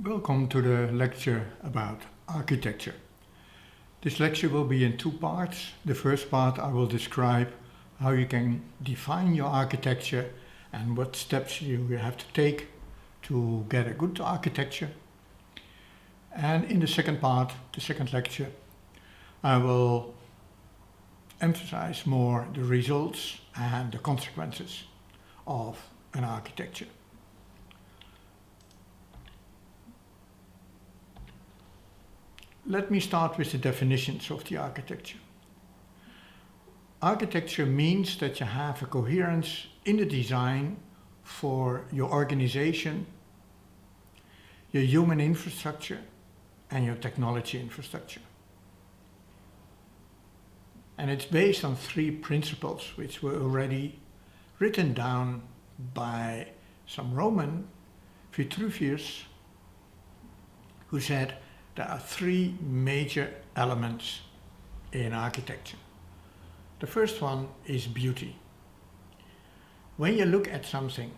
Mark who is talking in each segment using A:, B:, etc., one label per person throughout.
A: Welcome to the lecture about architecture. This lecture will be in two parts. The first part I will describe how you can define your architecture and what steps you have to take to get a good architecture. And in the second part, the second lecture, I will emphasize more the results and the consequences of an architecture. Let me start with the definitions of the architecture. Architecture means that you have a coherence in the design for your organization, your human infrastructure, and your technology infrastructure. And it's based on three principles which were already written down by some Roman, Vitruvius, who said there are three major elements in architecture. The first one is beauty. When you look at something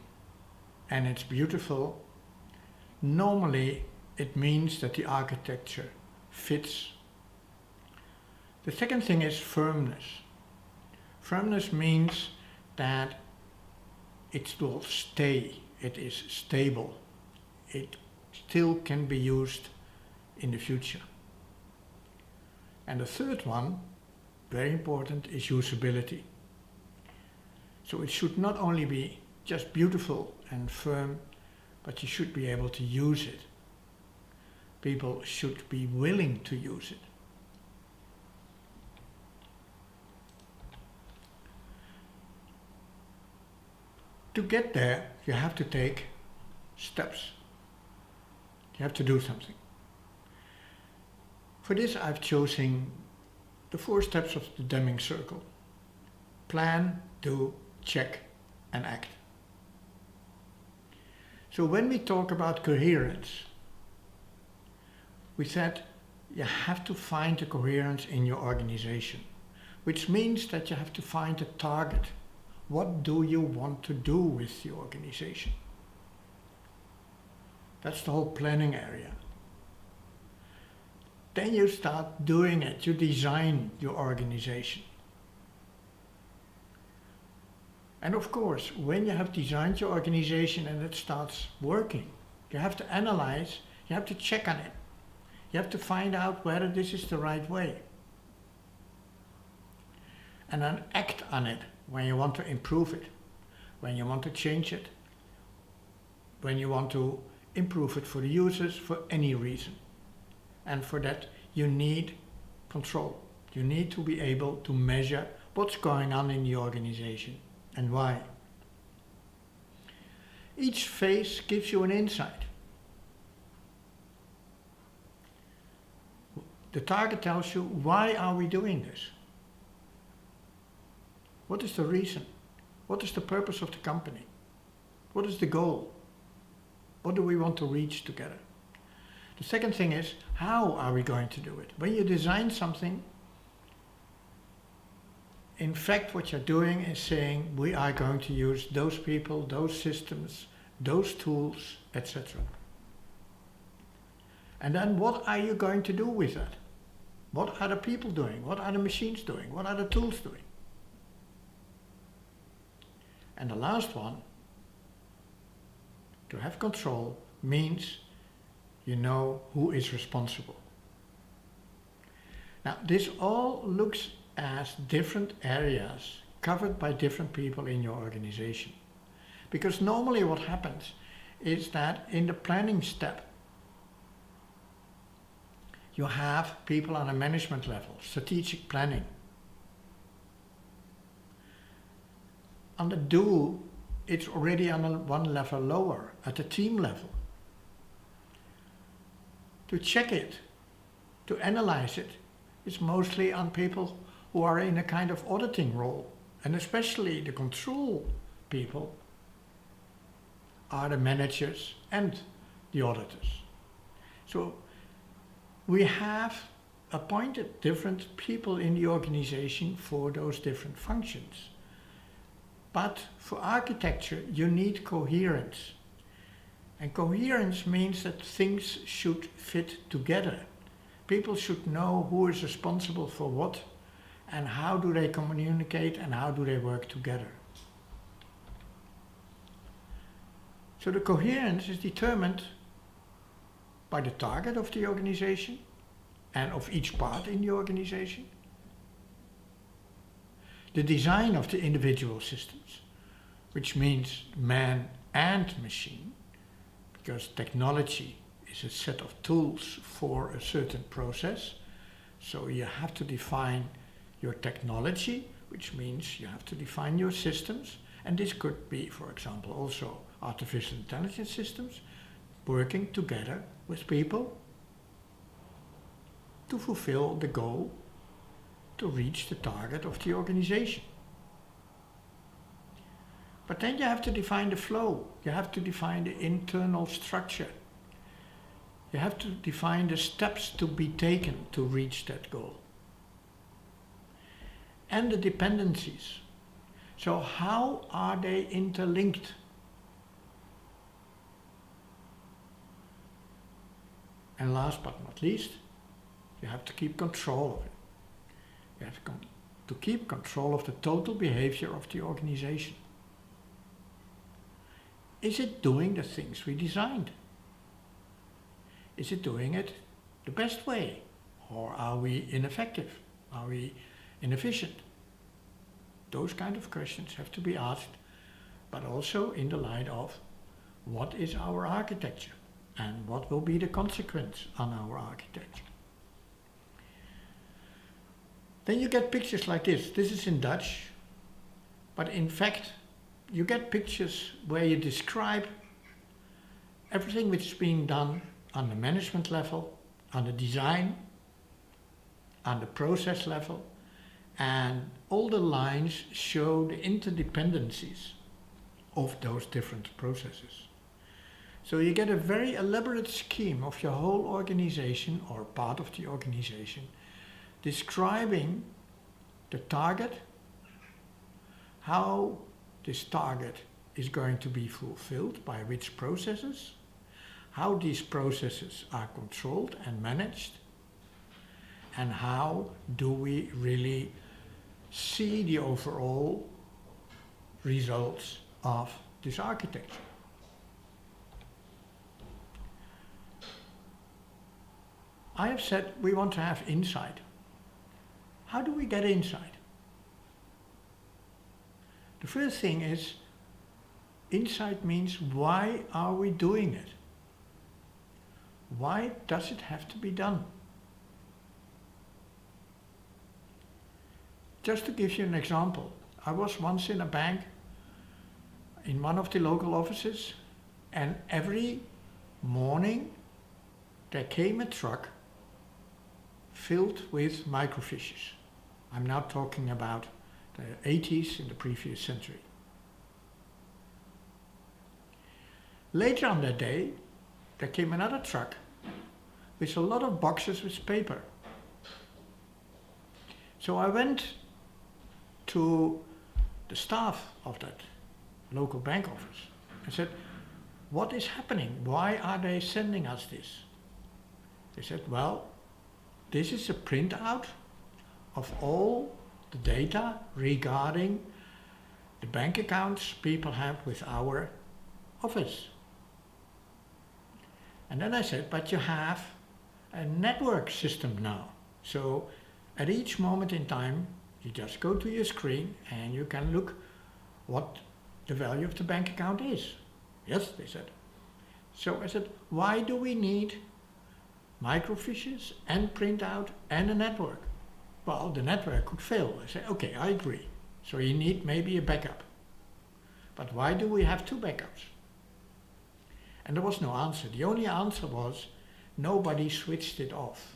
A: and it's beautiful, normally it means that the architecture fits. The second thing is firmness. Firmness means that it will stay, it is stable, it still can be used in the future. And the third one, very important, is usability. So it should not only be just beautiful and firm, but you should be able to use it. People should be willing to use it. To get there, you have to take steps. You have to do something. For this, I've chosen the 4 steps of the Deming circle. Plan, do, check, and act. So when we talk about coherence, we said you have to find the coherence in your organization, which means that you have to find a target. What do you want to do with the organization? That's the whole planning area. Then you start doing it, you design your organization. And of course, when you have designed your organization and it starts working, you have to analyze, you have to check on it. You have to find out whether this is the right way. And then act on it when you want to improve it, when you want to change it, when you want to improve it for the users for any reason. And for that, you need control. You need to be able to measure what's going on in the organization and why. Each phase gives you an insight. The target tells you, why are we doing this? What is the reason? What is the purpose of the company? What is the goal? What do we want to reach together? The second thing is, how are we going to do it? When you design something, in fact what you're doing is saying, we are going to use those people, those systems, those tools, etc. And then what are you going to do with that? What are the people doing? What are the machines doing? What are the tools doing? And the last one, to have control, means you know who is responsible. Now, this all looks as different areas covered by different people in your organization. Because normally what happens is that in the planning step, you have people on a management level, strategic planning. On the do, it's already on one level lower, at the team level. To check it, to analyze it, is mostly on people who are in a kind of auditing role. And especially the control people are the managers and the auditors. So we have appointed different people in the organization for those different functions. But for architecture, you need coherence. And coherence means that things should fit together. People should know who is responsible for what and how do they communicate and how do they work together. So the coherence is determined by the target of the organization and of each part in the organization, the design of the individual systems, which means man and machine, because technology is a set of tools for a certain process. So you have to define your technology, which means you have to define your systems. And this could be, for example, also artificial intelligence systems working together with people to fulfill the goal to reach the target of the organization. But then you have to define the flow. You have to define the internal structure. You have to define the steps to be taken to reach that goal. And the dependencies. So how are they interlinked? And last but not least, you have to keep control of it. You have to keep control of the total behavior of the organization. Is it doing the things we designed? Is it doing it the best way? Or are we ineffective? Are we inefficient? Those kind of questions have to be asked, but also in the light of what is our architecture and what will be the consequence on our architecture. Then you get pictures like this. This is in Dutch, but in fact you get pictures where you describe everything which is being done on the management level, on the design, on the process level, and all the lines show the interdependencies of those different processes. So you get a very elaborate scheme of your whole organization or part of the organization, describing the target, how this target is going to be fulfilled by which processes, how these processes are controlled and managed, and how do we really see the overall results of this architecture. I have said we want to have insight. How do we get insight? The first thing is, insight means why are we doing it? Why does it have to be done? Just to give you an example, I was once in a bank in one of the local offices, and every morning there came a truck filled with microfiches. I'm now talking about the 80s in the previous century. Later on that day, there came another truck with a lot of boxes with paper. So I went to the staff of that local bank office and said, what is happening? Why are they sending us this? They said, well, this is a printout of all the data regarding the bank accounts people have with our office. And then I said, but you have a network system now. So at each moment in time, you just go to your screen and you can look what the value of the bank account is. Yes, they said. So I said, why do we need microfiches and printout and a network? Well, the network could fail. I said, okay, I agree. So you need maybe a backup. But why do we have two backups? And there was no answer. The only answer was nobody switched it off.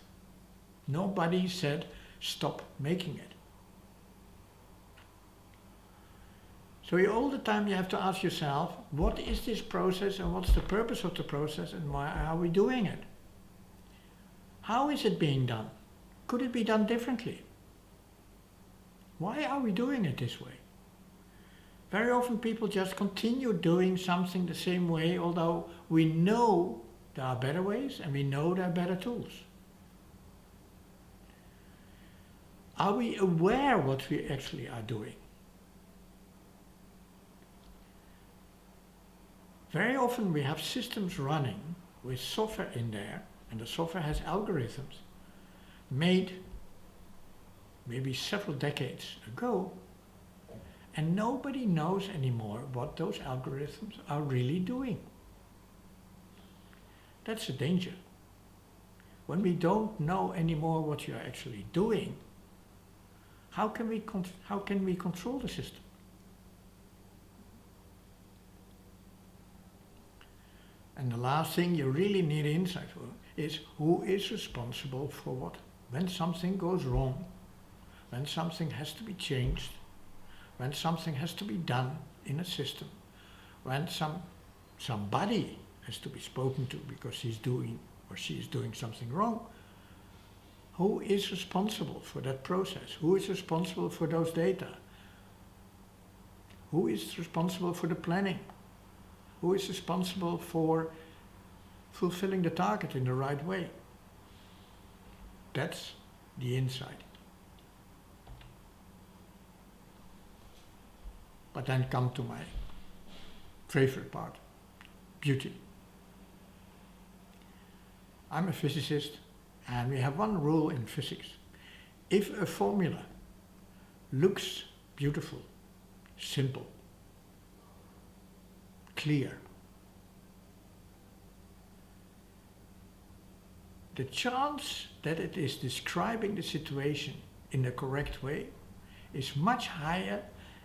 A: Nobody said, stop making it. So all the time you have to ask yourself, what is this process and what's the purpose of the process and why are we doing it? How is it being done? Could it be done differently? Why are we doing it this way? Very often people just continue doing something the same way, although we know there are better ways and we know there are better tools. Are we aware what we actually are doing? Very often we have systems running with software in there, and the software has algorithms made maybe several decades ago, and nobody knows anymore what those algorithms are really doing. That's a danger. When we don't know anymore what you're actually doing, how can we control the system? And the last thing you really need insight for is who is responsible for what. When something goes wrong, when something has to be changed, when something has to be done in a system, when somebody has to be spoken to because he's doing or she is doing something wrong, who is responsible for that process? Who is responsible for those data? Who is responsible for the planning? Who is responsible for fulfilling the target in the right way? That's the insight. But then come to my favorite part, beauty. I'm a physicist, and we have one rule in physics. If a formula looks beautiful, simple, clear, the chance that it is describing the situation in the correct way is much higher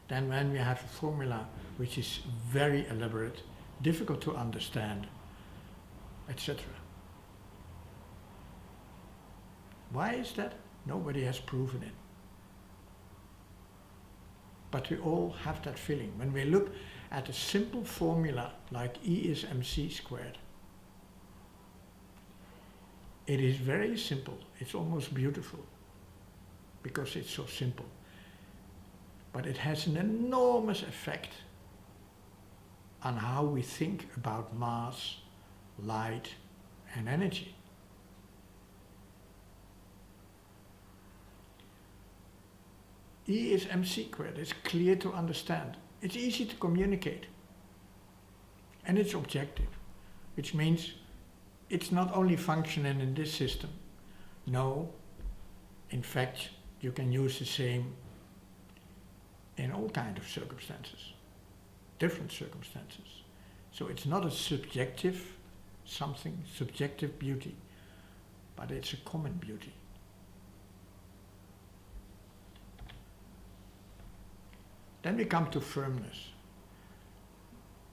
A: than when we have a formula which is very elaborate, difficult to understand, etc. Why is that? Nobody has proven it. But we all have that feeling. When we look at a simple formula like E is mc squared, it is very simple. It's almost beautiful because it's so simple. But it has an enormous effect on how we think about mass, light, and energy. E is mc squared. It's clear to understand. It's easy to communicate. And it's objective, which means it's not only functioning in this system. No, in fact, you can use the same in all kinds of circumstances, different circumstances. So it's not a subjective something, subjective beauty, but it's a common beauty. Then we come to firmness.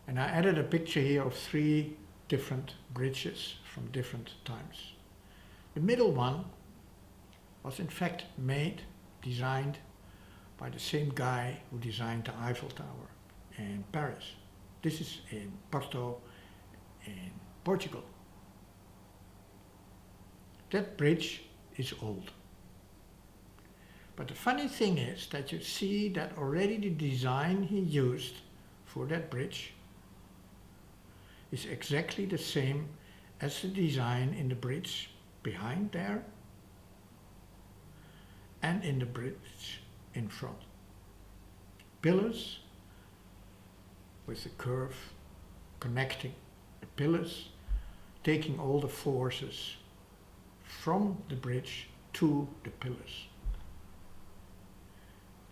A: And I added a picture here of 3 different bridges from different times. The middle one was in fact designed by the same guy who designed the Eiffel Tower in Paris. This is in Porto, in Portugal. That bridge is old. But the funny thing is that you see that already the design he used for that bridge is exactly the same as the design in the bridge behind there and in the bridge in front. Pillars with the curve connecting the pillars, taking all the forces from the bridge to the pillars.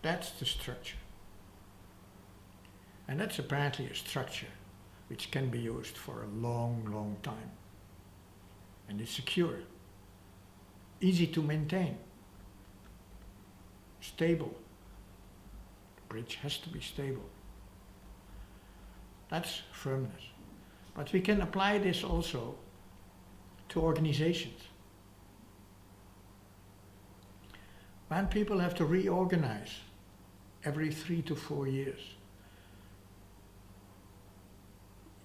A: That's the structure. And that's apparently a structure which can be used for a long, long time. And it's secure, easy to maintain, stable. The bridge has to be stable. That's firmness. But we can apply this also to organizations. When people have to reorganize every 3 to 4 years,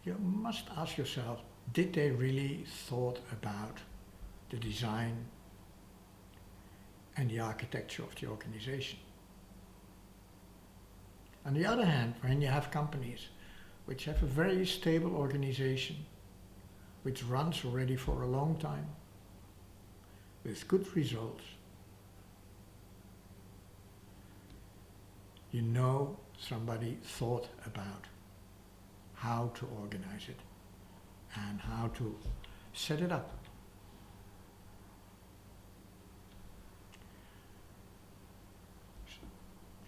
A: you must ask yourself, did they really thought about the design and the architecture of the organization? On the other hand, when you have companies which have a very stable organization, which runs already for a long time, with good results, you know somebody thought about how to organize it and how to set it up.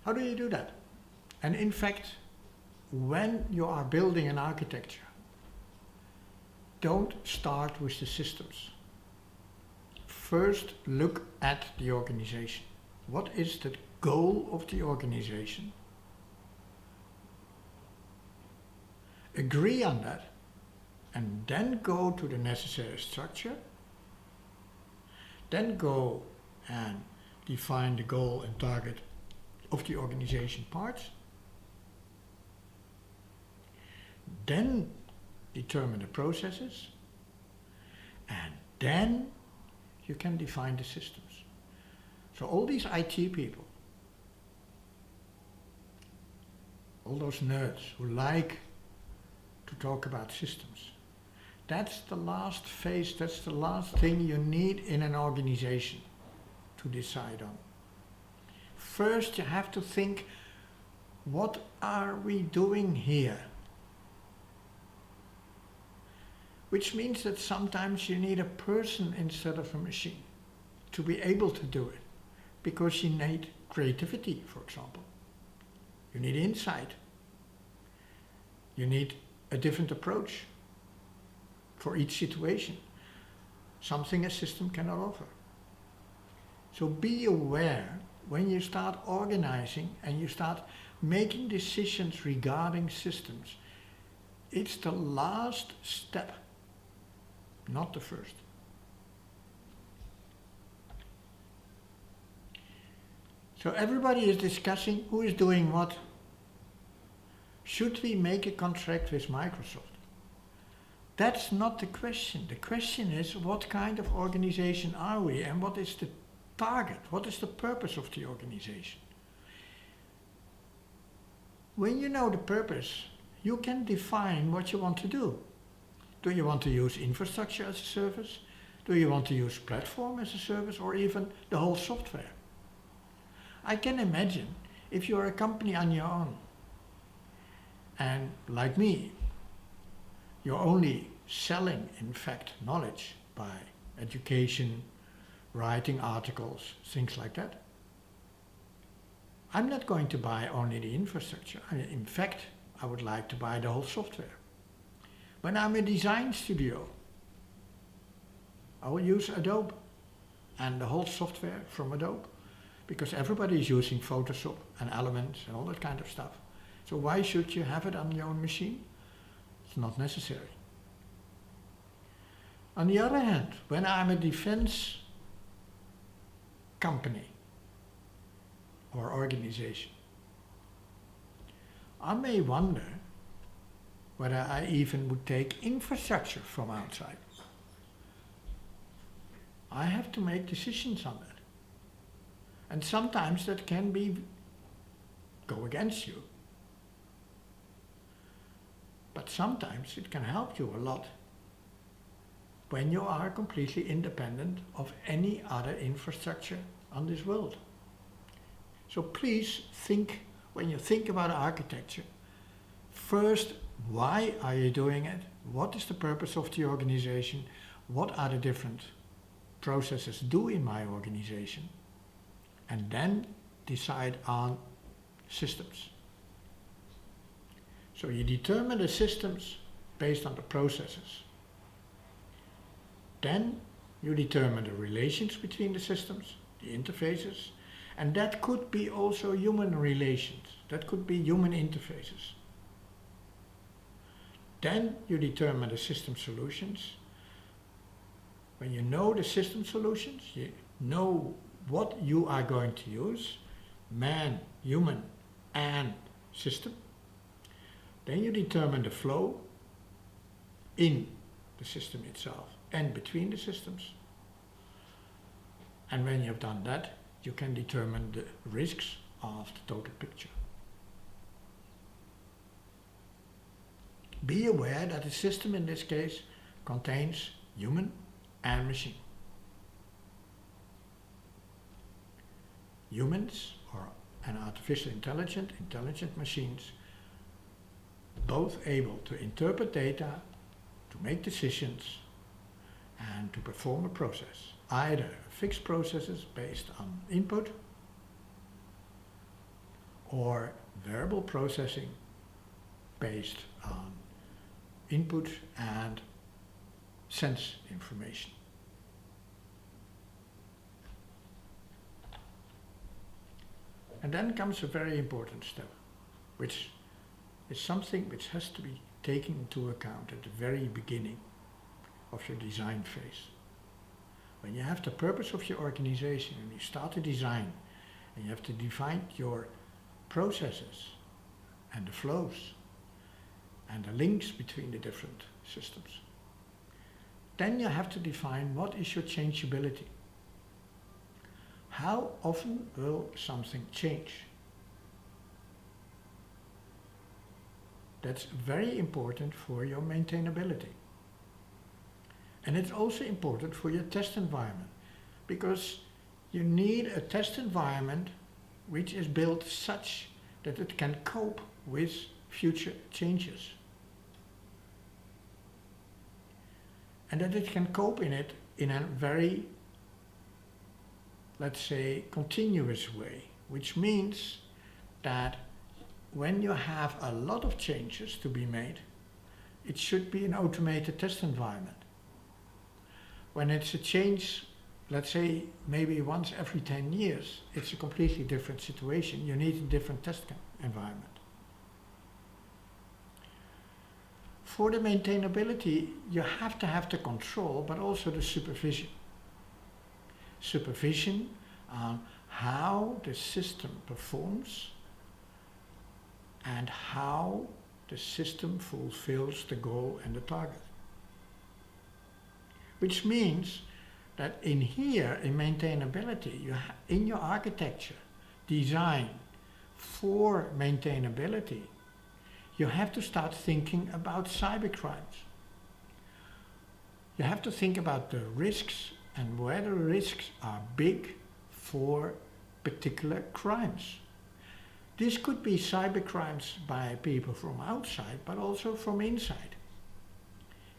A: How do you do that? And in fact, when you are building an architecture, don't start with the systems. First, look at the organization. What is the goal of the organization? Agree on that, and then go to the necessary structure. Then go and define the goal and target of the organization parts. Then determine the processes, and then you can define the systems. So all these IT people, all those nerds who like to talk about systems, that's the last phase, that's the last thing you need in an organization to decide on. First, you have to think, what are we doing here? Which means that sometimes you need a person instead of a machine to be able to do it, because you need creativity, for example. You need insight. You need a different approach for each situation, something a system cannot offer. So be aware when you start organizing and you start making decisions regarding systems, it's the last step, not the first. So everybody is discussing who is doing what. Should we make a contract with Microsoft? That's not the question. The question is, what kind of organization are we and what is the target? What is the purpose of the organization? When you know the purpose, you can define what you want to do. Do you want to use infrastructure as a service? Do you want to use platform as a service, or even the whole software? I can imagine if you're a company on your own, and like me, you're only selling, in fact, knowledge by education, writing articles, things like that. I'm not going to buy only the infrastructure. In fact, I would like to buy the whole software. When I'm a design studio, I will use Adobe and the whole software from Adobe, because everybody is using Photoshop and Elements and all that kind of stuff. So why should you have it on your own machine? It's not necessary. On the other hand, when I'm a defense company or organization, I may wonder whether I even would take infrastructure from outside. I have to make decisions on that. And sometimes that can go against you. But sometimes it can help you a lot when you are completely independent of any other infrastructure on this world. So please think, when you think about architecture, first, why are you doing it? What is the purpose of the organization? What are the different processes do in my organization? And then decide on systems. So you determine the systems based on the processes. Then you determine the relations between the systems, the interfaces, and that could be also human relations. That could be human interfaces. Then you determine the system solutions. When you know the system solutions, you know what you are going to use, man, human, and system. Then you determine the flow in the system itself and between the systems. And when you've done that, you can determine the risks of the total picture. Be aware that the system in this case contains human and machine. Humans and artificial intelligent machines, both able to interpret data, to make decisions, and to perform a process, either fixed processes based on input or variable processing based on input and sense information. And then comes a very important step, which is something which has to be taken into account at the very beginning of your design phase. When you have the purpose of your organization and you start to design, and you have to define your processes and the flows and the links between the different systems, then you have to define what is your changeability. How often will something change? That's very important for your maintainability. And it's also important for your test environment, because you need a test environment which is built such that it can cope with future changes. And that it can cope in it in a very, let's say, continuous way, which means that when you have a lot of changes to be made, it should be an automated test environment. When it's a change, let's say maybe once every 10 years, it's a completely different situation. You need a different test environment. For the maintainability, you have to have the control, but also the supervision. Supervision on how the system performs and how the system fulfills the goal and the target. Which means that in here, in maintainability, in your architecture, design for maintainability, you have to start thinking about cybercrimes. You have to think about the risks and whether risks are big for particular crimes. This could be cybercrimes by people from outside, but also from inside.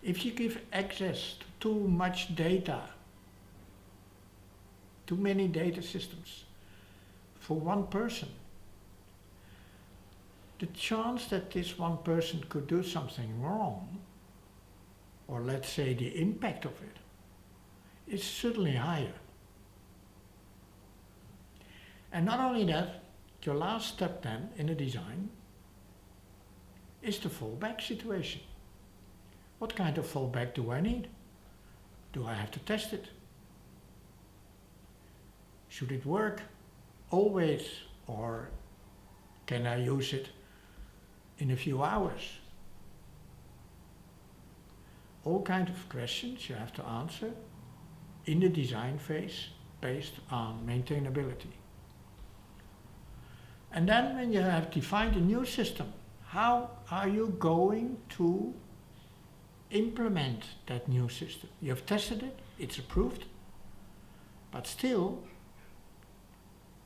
A: If you give access to too much data, too many data systems for one person, the chance that this one person could do something wrong, or let's say the impact of it, is certainly higher. And not only that, your last step then in the design is the fallback situation. What kind of fallback do I need? Do I have to test it? Should it work always, or can I use it in a few hours? All kinds of questions you have to answer in the design phase based on maintainability. And then when you have defined a new system, how are you going to implement that new system? You have tested it, it's approved, but still,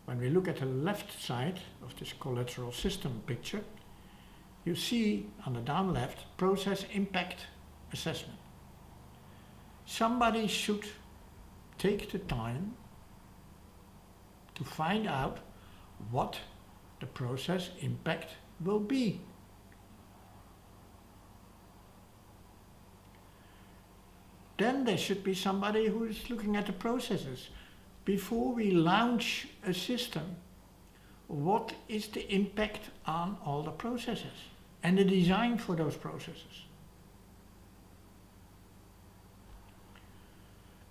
A: when we look at the left side of this collateral system picture, you see on the down left, process impact assessment. Somebody should take the time to find out what the process impact will be. Then there should be somebody who is looking at the processes. Before we launch a system, what is the impact on all the processes and the design for those processes?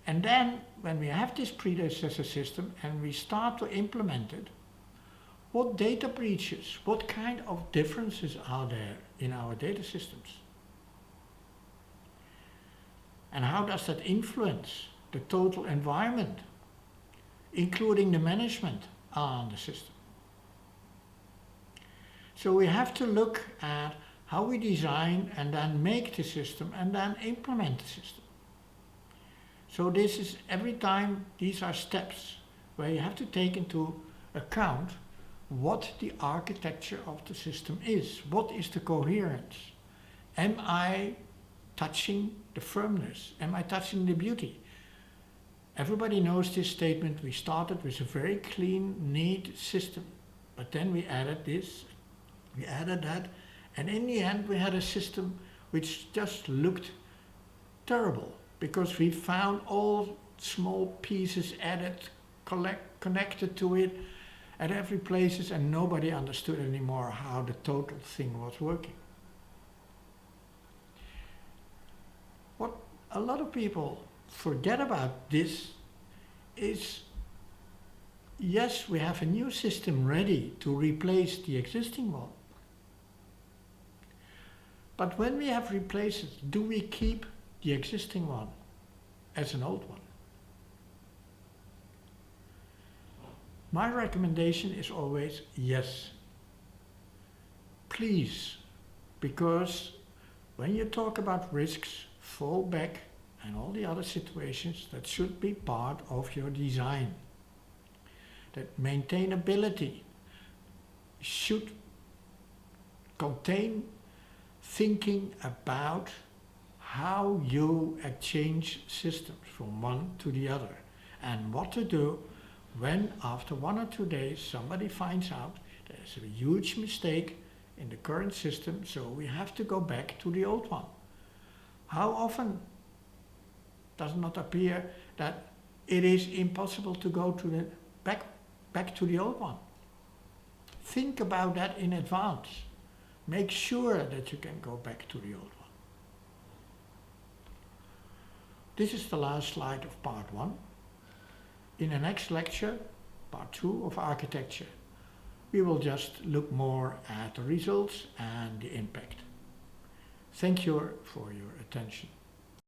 A: And then when we have this predecessor system and we start to implement it, what data breaches, what kind of differences are there in our data systems? And how does that influence the total environment, including the management on the system? So we have to look at how we design and then make the system and then implement the system. So this is every time, these are steps where you have to take into account what the architecture of the system is. What is the coherence? Am I touching the firmness? Am I touching the beauty? Everybody knows this statement. We started with a very clean, neat system, but then we added this, we added that, and in the end we had a system which just looked terrible because we found all small pieces added, connected to it at every places, and nobody understood anymore how the total thing was working. What a lot of people forget about this is, yes, we have a new system ready to replace the existing one. But when we have replaced it, do we keep the existing one as an old one? My recommendation is always yes. Please, because when you talk about risks, fallback, and all the other situations, that should be part of your design. That maintainability should contain thinking about how you exchange systems from one to the other and what to do when after 1 or 2 days somebody finds out there's a huge mistake in the current system, so we have to go back to the old one. How often does it not appear that it is impossible to go to the back to the old one? Think about that in advance. Make sure that you can go back to the old one. This is the last slide of part 1. In the next lecture, part 2 of architecture, we will just look more at the results and the impact. Thank you for your attention.